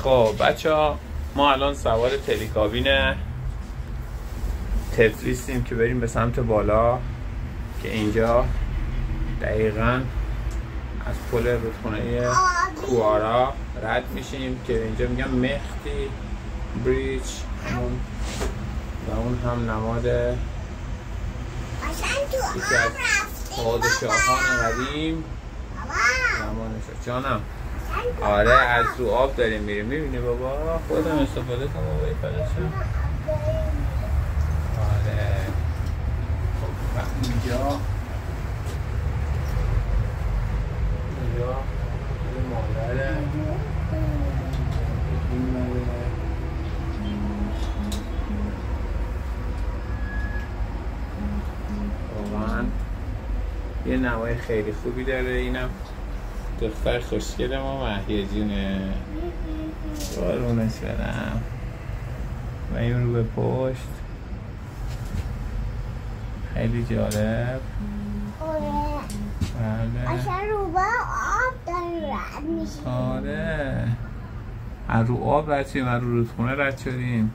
خب بچه ها، ما الان سوار تلیکابین تفلیسیم که بریم به سمت بالا که اینجا دقیقاً از پل رودخونه کوارا رد میشیم که اینجا میگم مهدی بریج و اون هم نماد یکی از پادشاهان قدیم زمانش. جانم آره از رو آب داریم میریم. میبینی بابا خودم استفاده کنم بابایی پدشم. آره خب اینجا این مادره این مادره واقعا یه نمای خیلی خوبی داره. اینم دختر خوشگل ما مهیه جونه بارونش بدم و این رو به پشت خیلی جالب. بله اصلا رو با آب داریم رد میشیم. آره از رو آب رد شدیم، از رو رودخونه رد شدیم.